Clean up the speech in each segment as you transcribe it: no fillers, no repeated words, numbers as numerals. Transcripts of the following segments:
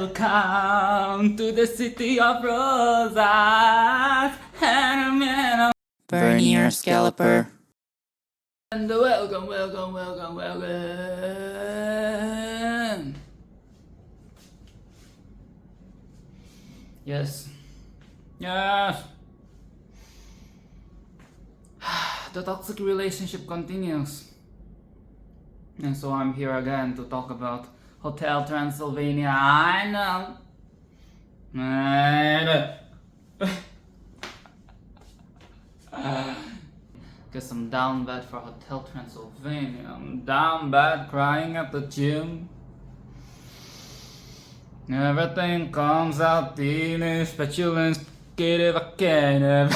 Welcome to the city of roses. Vernier Scalloper. And welcome, welcome, welcome, welcome. Yes. Yes. The toxic relationship continues. And so I'm here again to talk about Hotel Transylvania. I know. Guess I'm down bad for Hotel Transylvania. I'm down bad crying at the gym. Everything comes out teenage, petulance, creative, I can't.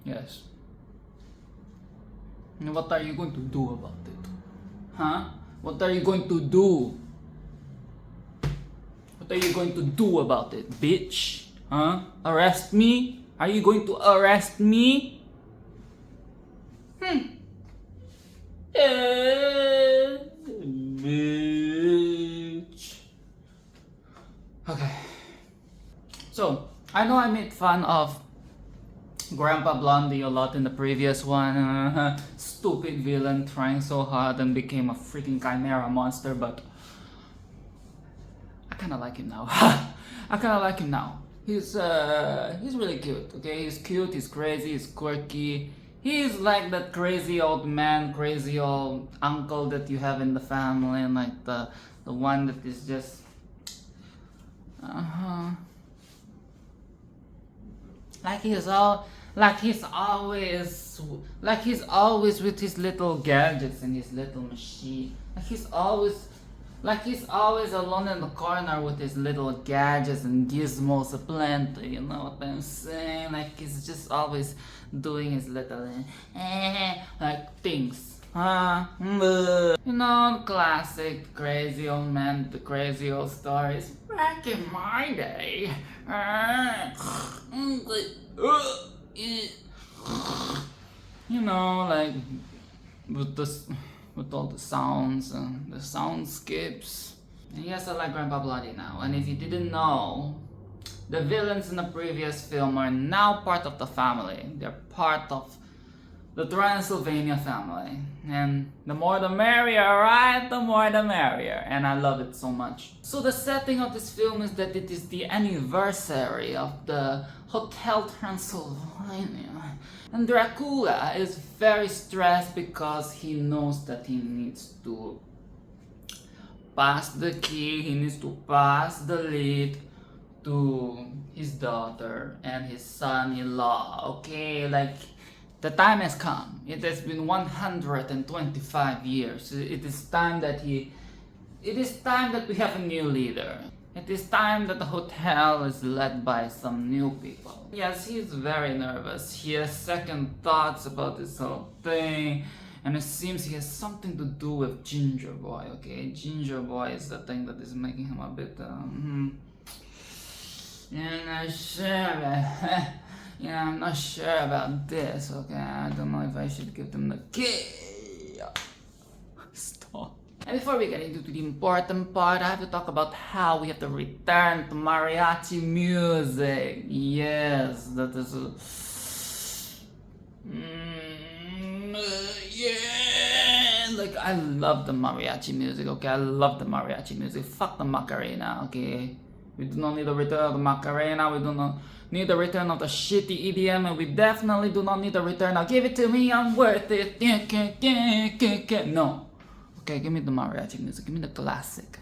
Yes. And what are you going to do about it? Huh? What are you going to do? What are you going to do about it, bitch? Huh? Arrest me? Are you going to arrest me? Bitch. Okay. So, I know I made fun of Grandpa Blondie a lot in the previous one. Stupid villain trying so hard and became a freaking chimera monster, but I kinda like him now. I kinda like him now. He's really cute, okay? He's cute, he's crazy, he's quirky. He's like that crazy old man, crazy old uncle that you have in the family, and like the one that is just like he's always with his little gadgets and his little machine. Like he's always alone in the corner with his little gadgets and gizmos aplenty, you know what I'm saying? Like he's just always doing his little like things. You know, classic crazy old man, the crazy old stories. Back in my day. You know, like with all the sounds and the soundscapes. And yes, I like Grandpa Bloody now. And if you didn't know, the villains in the previous film are now part of the family. They're part of the Transylvania family. And the more the merrier, right? The more the merrier. And I love it so much. So the setting of this film is that it is the anniversary of the Hotel Transylvania. And Dracula is very stressed because he knows that he needs to pass the key, he needs to pass the lead to his daughter and his son-in-law, okay? Like, the time has come. It has been 125 years. It is time that we have a new leader. It is time that the hotel is led by some new people. Yes, he's very nervous. He has second thoughts about this whole thing. And it seems he has something to do with Gingerboy, okay? Gingerboy is the thing that is making him a bit, I'm not sure about this, okay? I don't know if I should give them the key. Stop. And before we get into the important part, I have to talk about how we have to return to mariachi music. Yes, that is yeah, like I love the mariachi music, okay? I love the mariachi music. Fuck the Macarena, okay? We do not need the return of the Macarena, we do not need the return of the shitty EDM, and we definitely do not need the return of give it to me, I'm worth it. No. Okay, give me the mariachi music, give me the classic.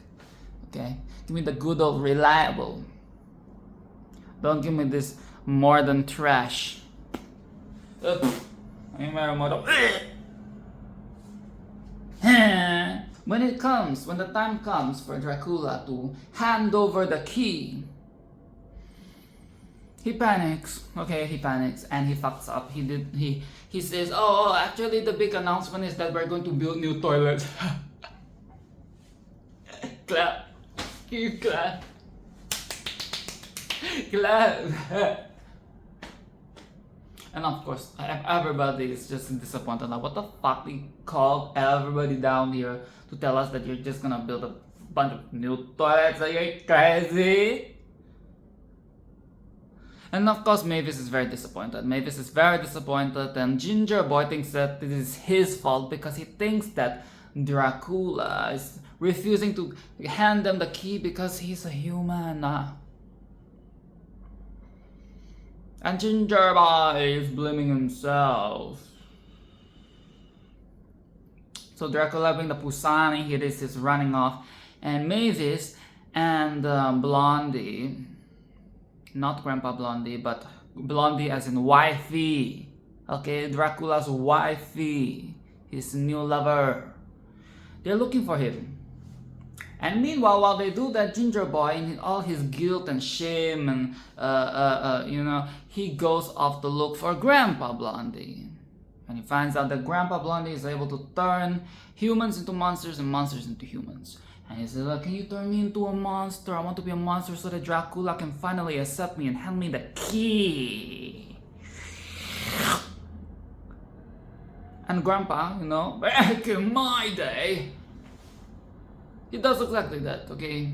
Okay? Give me the good old reliable. Don't give me this modern trash. When the time comes for Dracula to hand over the key, he panics. Okay, he panics and he fucks up. He says, oh, actually the big announcement is that we're going to build new toilets. Clap. You clap. Clap. And of course, everybody is just disappointed. Like, what the fuck? We called everybody down here to tell us that you're just gonna build a bunch of new toilets. Are you crazy? And of course, Mavis is very disappointed. Mavis is very disappointed, and Gingerboy thinks that this is his fault because he thinks that Dracula is refusing to hand them the key because he's a human. And Gingerboy is blaming himself. So Dracula being the Pusani, he is running off. And Mavis and Blondie, not Grandpa Blondie, but Blondie as in wifey. Okay, Dracula's wifey, his new lover. They're looking for him. And meanwhile, while they do that, Gingerboy, in all his guilt and shame and, he goes off to look for Grandpa Blondie. And he finds out that Grandpa Blondie is able to turn humans into monsters and monsters into humans. And he says, can you turn me into a monster? I want to be a monster so that Dracula can finally accept me and hand me the key. And Grandpa, back in my day, he does exactly that, okay?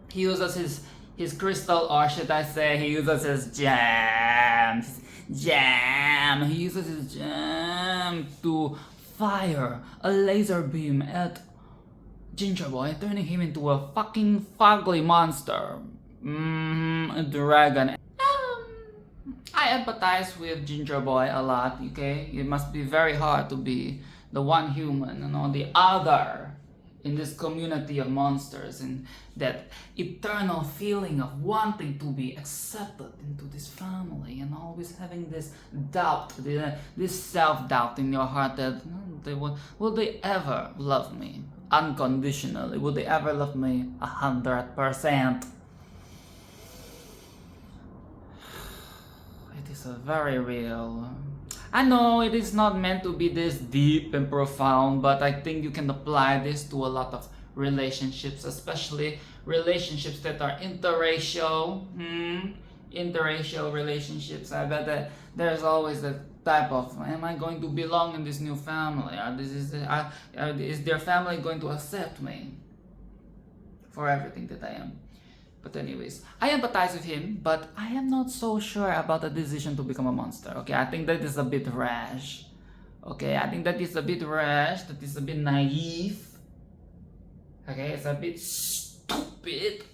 He uses his crystal, or should I say, he uses his jam. He uses his jam to fire a laser beam at Gingerboy, turning him into a fucking fugly monster. A dragon. I empathize with Gingerboy a lot, okay? It must be very hard to be the one human, the other in this community of monsters, and that eternal feeling of wanting to be accepted into this family, and always having this doubt, this self-doubt in your heart that will they ever love me unconditionally? Will they ever love me 100%? It is a very real. I know it is not meant to be this deep and profound, but I think you can apply this to a lot of relationships, especially relationships that are interracial. Interracial relationships. I bet that there's always that type of, am I going to belong in this new family? Is their family going to accept me for everything that I am? But anyways, I empathize with him, but I am not so sure about the decision to become a monster. Okay, I think that is a bit rash. Okay, I think that is a bit rash, that is a bit naive. Okay, it's a bit stupid.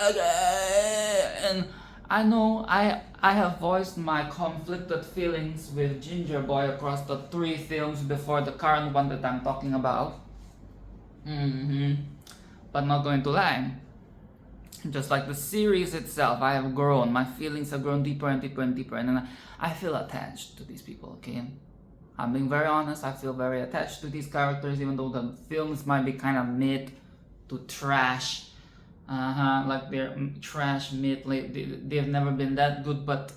Okay, and I know I have voiced my conflicted feelings with Gingerboy across the 3 films before the current one that I'm talking about. But not going to lie. Just like the series itself, I have grown. My feelings have grown deeper and deeper and deeper, and I feel attached to these people, okay? I'm being very honest, I feel very attached to these characters, even though the films might be kind of mid to trash. Like they're trash, mid, like they've never been that good, but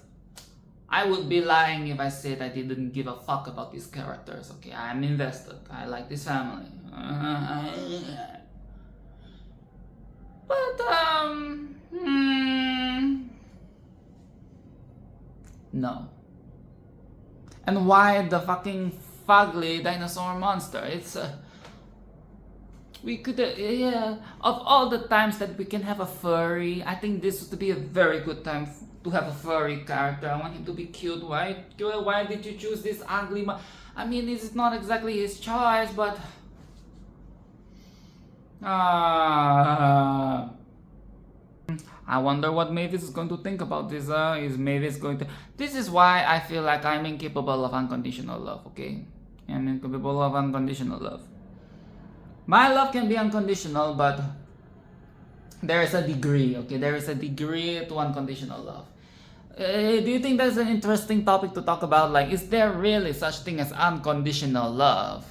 I would be lying if I said I didn't give a fuck about these characters, okay? I'm invested. I like this family. But, no. And why the fucking fugly dinosaur monster? It's, we could, of all the times that we can have a furry, I think this would be a very good time to have a furry character. I want him to be cute. Why did you choose this ugly I mean, it's not exactly his choice, but I wonder what Mavis is going to think about this. Is Mavis going to... This is why I feel like I'm incapable of unconditional love, okay? I'm incapable of unconditional love. My love can be unconditional, but there is a degree, okay? There is a degree to unconditional love. Do you think that's an interesting topic to talk about? Like, is there really such thing as unconditional love?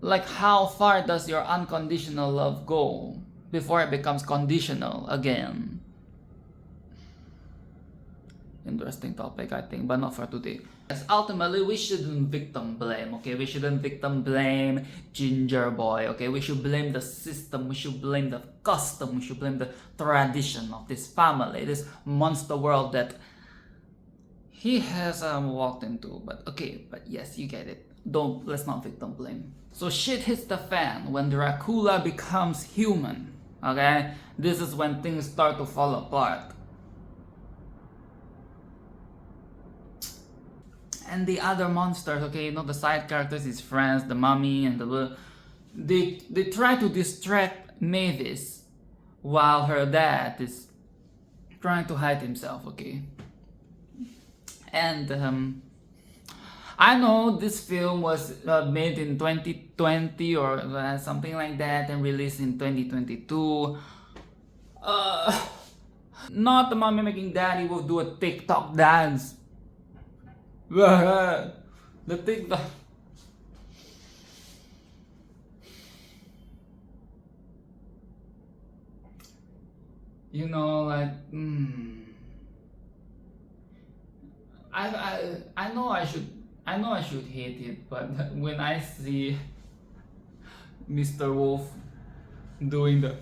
Like, how far does your unconditional love go before it becomes conditional again? Interesting topic, I think, but not for today. Yes, ultimately, we shouldn't victim blame, okay? We shouldn't victim blame Gingerboy, okay? We should blame the system, we should blame the custom, we should blame the tradition of this family, this monster world that he has walked into. But okay, but yes, you get it. Let's not victim blame. So shit hits the fan when Dracula becomes human. Okay, this is when things start to fall apart. And the other monsters, okay, you know, the side characters, his friends, the mummy and they try to distract Mavis while her dad is trying to hide himself, okay? And I know this film was made in 2020 or something like that and released in 2022. Not the mommy making daddy will do a TikTok dance. The TikTok. You know, like, I know I should hate it, but when I see Mr. Wolf doing the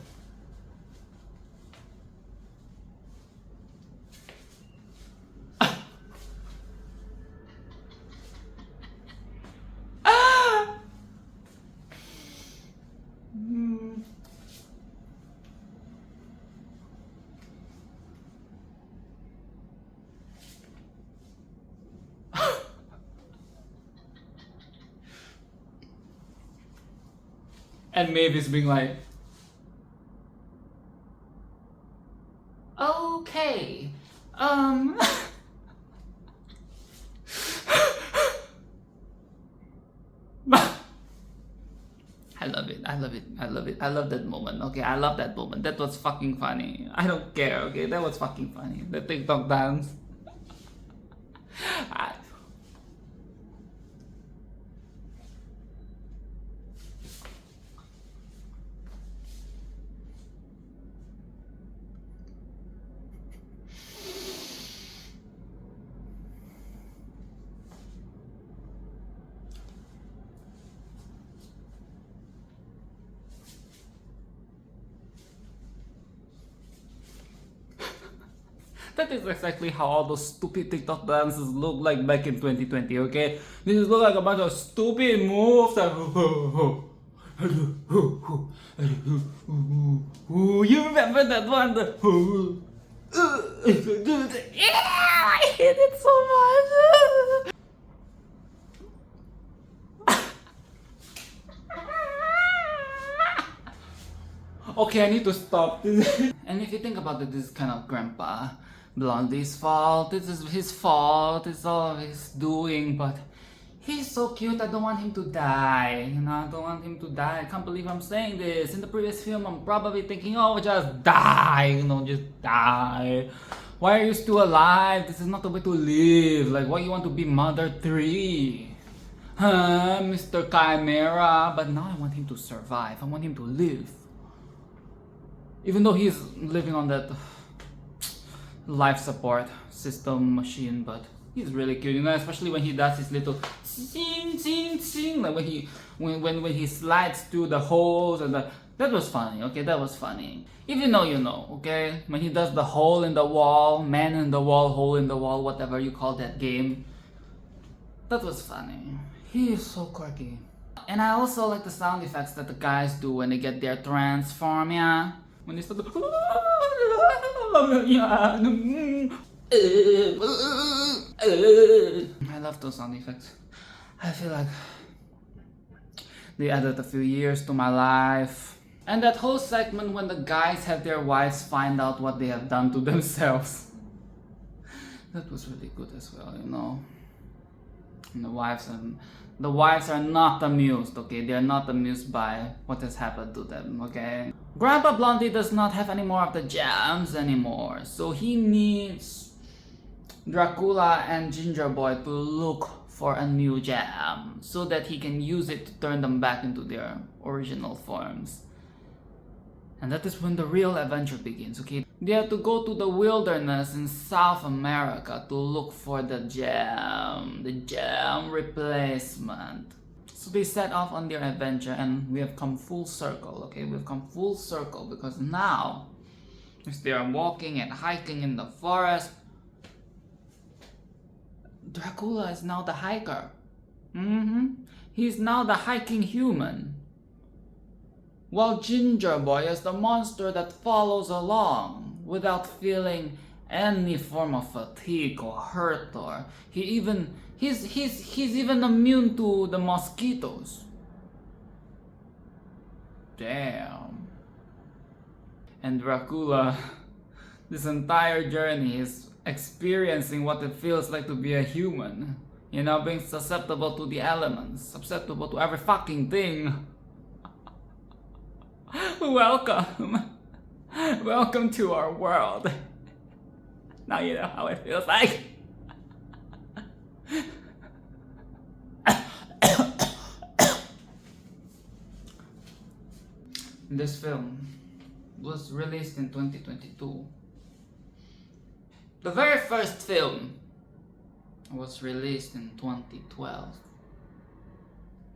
and Mavis being like, okay, I love it, I love it, I love it, I love that moment, okay, I love that moment, that was fucking funny, I don't care, okay, that was fucking funny, the TikTok dance. That is exactly how all those stupid TikTok dances look like back in 2020, okay? This look like a bunch of stupid moves that... You remember that one? I hate it so much! Okay, I need to stop this. And if you think about it, this is kind of Grandpa Blondie's fault. This is his fault. It's all of his doing. But he's so cute. I don't want him to die. You know, I don't want him to die. I can't believe I'm saying this. In the previous film, I'm probably thinking, oh, just die. You know, just die. Why are you still alive? This is not the way to live. Like, why you want to be Mother 3? Huh, Mr. Chimera? But now I want him to survive. I want him to live. Even though he's living on that life support system machine, but he's really cute, you know, especially when he does his little ching ching ching, like when he slides through the holes and that was funny, okay, that was funny. If you know, you know, okay, when he does the hole in the wall, man in the wall, hole in the wall, whatever you call that game, that was funny. He is so quirky. And I also like the sound effects that the guys do when they get their Transformia. When they start to... I love those sound effects. I feel like they added a few years to my life. And that whole segment when the guys have their wives find out what they have done to themselves. That was really good as well, you know. And the wives are not amused, okay? They are not amused by what has happened to them, okay? Grandpa Blondie does not have any more of the jams anymore, so he needs Dracula and Gingerboy to look for a new jam so that he can use it to turn them back into their original forms. And that is when the real adventure begins, okay? They have to go to the wilderness in South America to look for the jam replacement. So they set off on their adventure and we have come full circle, okay? We've come full circle because now, as they are walking and hiking in the forest, Dracula is now the hiker. He's now the hiking human. While Gingerboy is the monster that follows along without feeling any form of fatigue or hurt, or he's even immune to the mosquitoes. Damn. And Dracula, this entire journey is experiencing what it feels like to be a human. You know, being susceptible to the elements, susceptible to every fucking thing. Welcome. Welcome to our world. Now you know how it feels like. This film was released in 2022. The very first film was released in 2012.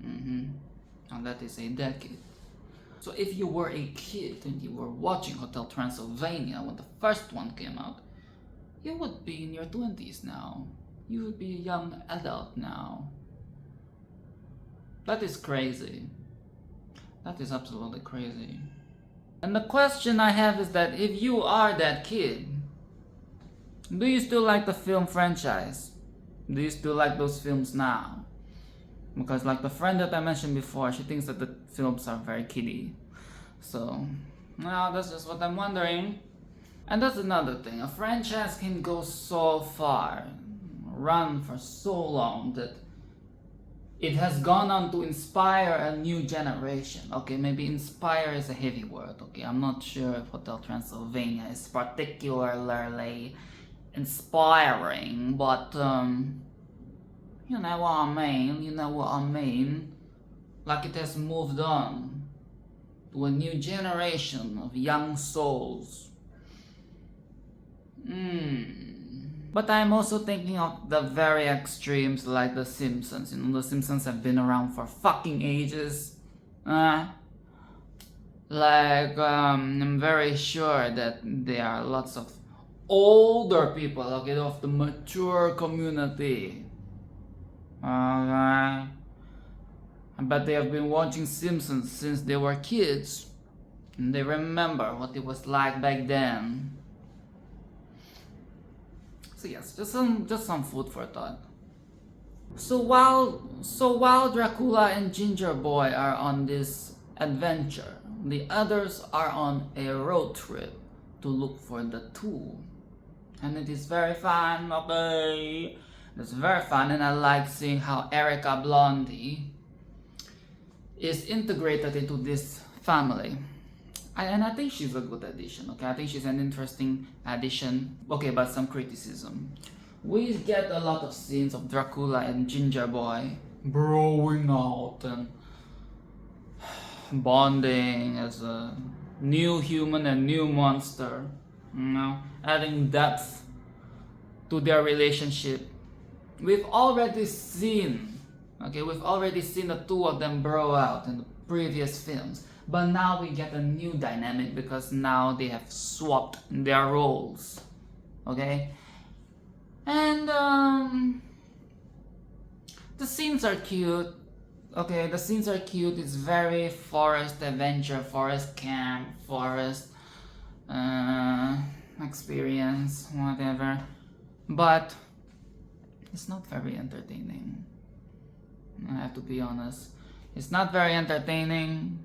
And that is a decade. So if you were a kid and you were watching Hotel Transylvania when the first one came out, you would be in your 20s now. You would be a young adult now. That is crazy. That is absolutely crazy. And the question I have is that if you are that kid, do you still like the film franchise? Do you still like those films now? Because like the friend that I mentioned before, she thinks that the films are very kiddie. So, now that's just what I'm wondering. And that's another thing. A franchise can go so far, run for so long, that it has gone on to inspire a new generation. Okay, maybe inspire is a heavy word. Okay, I'm not sure if Hotel Transylvania is particularly inspiring, but you know what I mean. Like it has moved on to a new generation of young souls. But I'm also thinking of the very extremes, like The Simpsons. You know, The Simpsons have been around for fucking ages. I'm very sure that there are lots of older people, okay, of the mature community. But they have been watching Simpsons since they were kids, and they remember what it was like back then. So yes, just some food for thought. So while Dracula and Gingerboy are on this adventure, the others are on a road trip to look for the tool. And it is very fun, okay? It's very fun, and I like seeing how Ericka Blondie is integrated into this family. And I think she's a good addition, okay? I think she's an interesting addition. Okay, but some criticism. We get a lot of scenes of Dracula and Gingerboy growing out and bonding as a new human and new monster. You know, adding depth to their relationship. We've already seen the two of them grow out in the previous films. But now we get a new dynamic because now they have swapped their roles. Okay? And the scenes are cute. Okay, the scenes are cute. It's very forest adventure, forest camp, forest experience, whatever. But it's not very entertaining. I have to be honest. It's not very entertaining.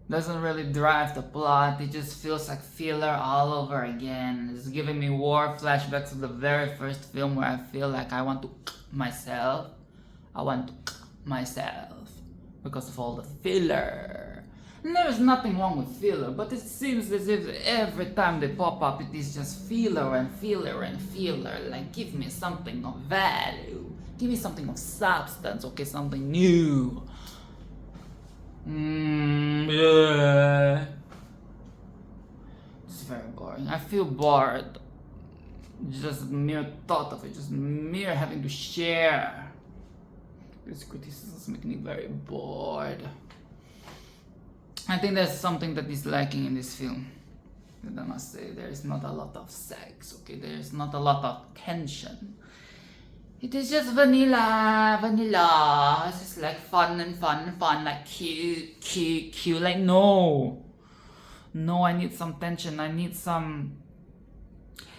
Doesn't really drive the plot. It just feels like filler all over again. It's giving me war flashbacks of the very first film where I feel like I want to myself. Because of all the filler. And there's nothing wrong with filler, but it seems as if every time they pop up it is just filler and filler and filler. Like, give me something of value. Give me something of substance, okay, something new. Yeah. It's very boring. I feel bored. Just mere thought of it, just mere having to share. This criticism is making me very bored. I think there's something that is lacking in this film. That I must say, there is not a lot of sex, okay? There is not a lot of tension. It is just vanilla. It's just like fun, like cute. Like no, I need some tension. I need some.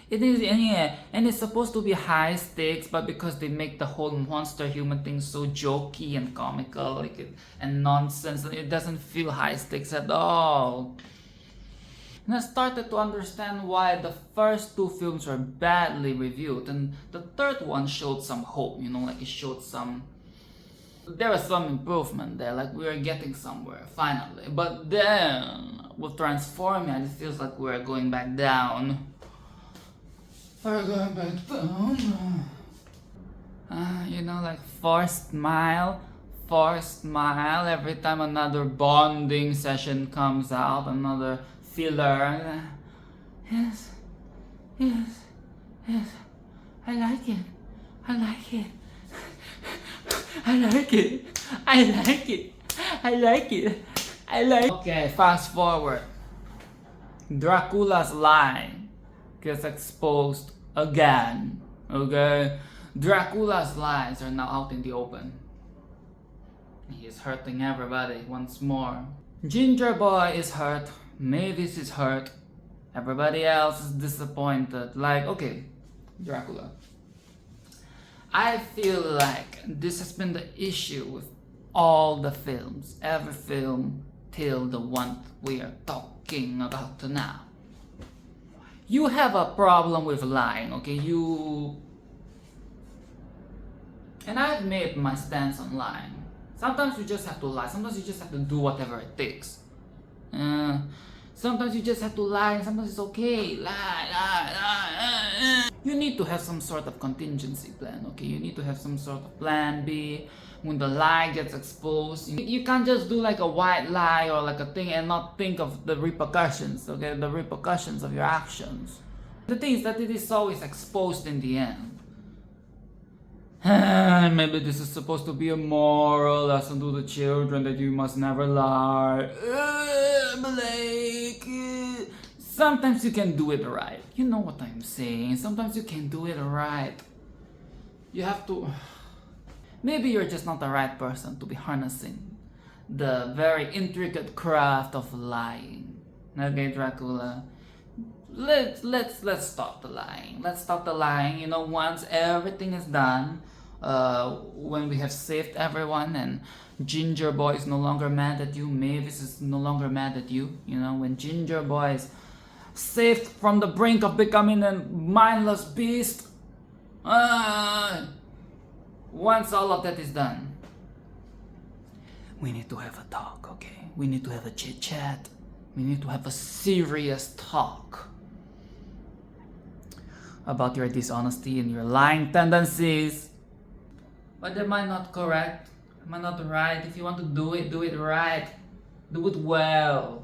It is, yeah, and it's supposed to be high stakes, but because they make the whole monster human thing so jokey and comical, like and nonsense, it doesn't feel high stakes at all. And I started to understand why the first two films were badly reviewed, and the third one showed some hope, like it showed some. There was some improvement there, like we were getting somewhere, finally. But then, with Transformia, it feels like we're going back down. We're going back down. Like forced smile every time another bonding session comes out, another filler. Yes. I like it. Okay, fast forward. Dracula's lie gets exposed again. Okay? Dracula's lies are now out in the open. He is hurting everybody once more. Gingerboy is hurt. Mavis is hurt. Everybody else is disappointed. Like, okay, Dracula. I feel like this has been the issue with all the films. Every film till the one we are talking about now. You have a problem with lying, okay? And I've made my stance on lying. Sometimes you just have to lie. Sometimes you just have to do whatever it takes. Sometimes you just have to lie, and sometimes it's okay. Lie. You need to have some sort of contingency plan, okay? You need to have some sort of plan B when the lie gets exposed. You can't just do like a white lie or like a thing and not think of the repercussions, okay? The repercussions of your actions. The thing is that it is always exposed in the end. Maybe this is supposed to be a moral lesson to the children that you must never lie. Blake. Sometimes you can do it right. You know what I'm saying. Sometimes you can do it right. You have to. Maybe you're just not the right person to be harnessing the very intricate craft of lying. Okay, Dracula. Let's stop the lying. Let's stop the lying. Once everything is done, when we have saved everyone and Gingerboy is no longer mad at you, Mavis is no longer mad at you. When Gingerboy is saved from the brink of becoming a mindless beast. Once all of that is done, we need to have a talk, okay? We need to have a chit chat. We need to have a serious talk about your dishonesty and your lying tendencies. But am I not correct? Am I not right? If you want to do it right. Do it well.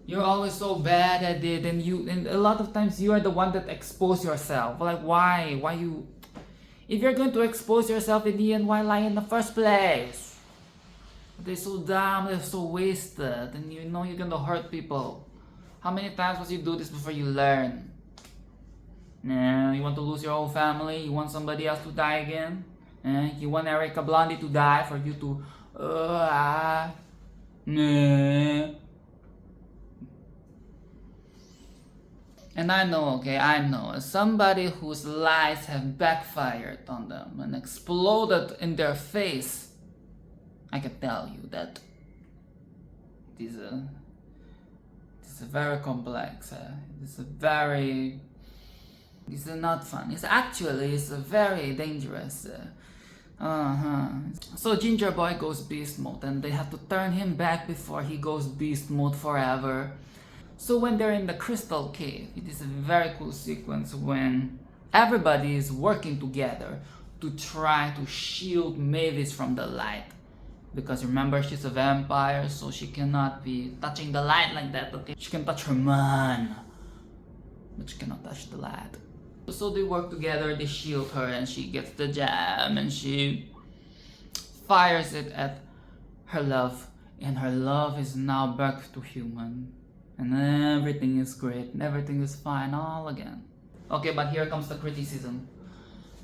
You're always so bad at it, and a lot of times you are the one that expose yourself. Like why? Why you? If you're going to expose yourself in the end, why lie in the first place? They're so dumb, they're so wasted, and you're gonna hurt people. How many times must you do this before you learn? You want to lose your whole family? You want somebody else to die again? You want Ericka Blondie to die for you to... And I know, as somebody whose lies have backfired on them and exploded in their face, I can tell you that it is very complex. It's not fun. It's very dangerous. So Gingerboy goes beast mode, and they have to turn him back before he goes beast mode forever. So when they're in the crystal cave, it is a very cool sequence when everybody is working together to try to shield Mavis from the light. Because remember, she's a vampire, so she cannot be touching the light like that, okay? She can touch her man, but she cannot touch the light. So they work together, they shield her, and she gets the jam, and she fires it at her love, and her love is now back to human. And everything is great, and everything is fine all again. Okay, but here comes the criticism.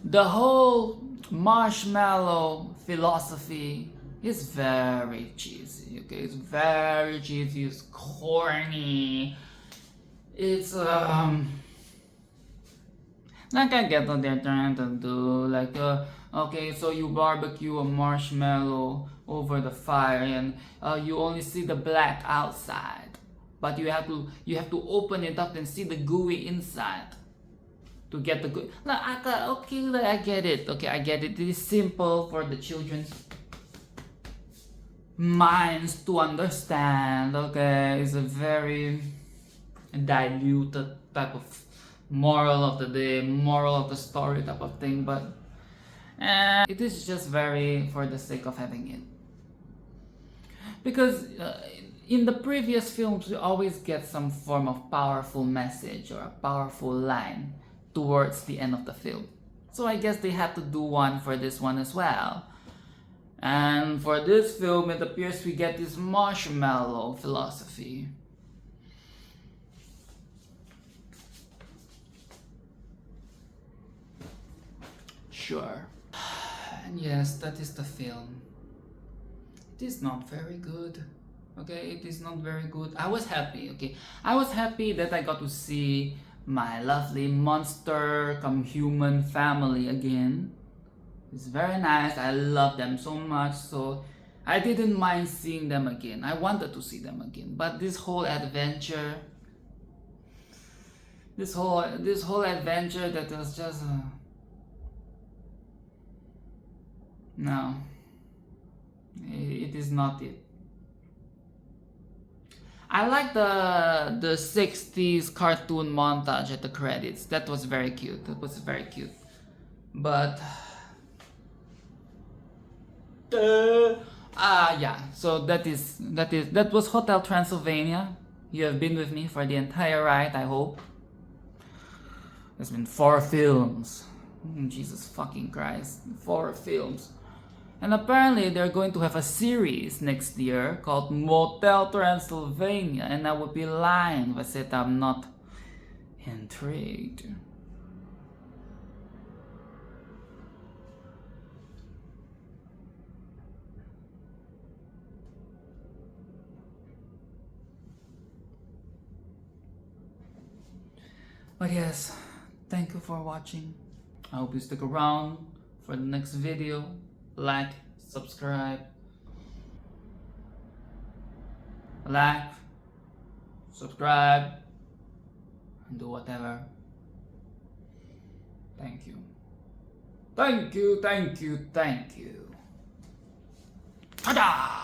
The whole marshmallow philosophy is very cheesy, okay? It's very cheesy, it's corny. It's like I get what they're trying to do, like okay, so you barbecue a marshmallow over the fire and you only see the black outside, but you have to open it up and see the gooey inside to get the good. Like, okay, like, I get it. Okay, I get it. It is simple for the children's minds to understand. Okay, it's a very diluted type of moral of the day, moral of the story type of thing, but it is just very for the sake of having it. Because in the previous films, we always get some form of powerful message or a powerful line towards the end of the film. So I guess they had to do one for this one as well. And for this film, it appears we get this marshmallow philosophy. Sure. And yes, that is the film. It is not very good. Okay, it is not very good. I was happy, okay? I was happy that I got to see my lovely monster come human family again. It's very nice. I love them so much, so I didn't mind seeing them again. I wanted to see them again. But this whole adventure, this whole adventure that was just no, it is not it. I like the 60s cartoon montage at the credits. That was very cute. That was very cute. But yeah. So that was Hotel Transylvania. You have been with me for the entire ride, I hope. There's been 4 films. Jesus fucking Christ. 4 films. And apparently they're going to have a series next year called Motel Transylvania, and I would be lying if I said I'm not intrigued. But yes, thank you for watching. I hope you stick around for the next video. Like, subscribe, and do whatever. Thank you. Thank you, thank you, thank you. Ta-da!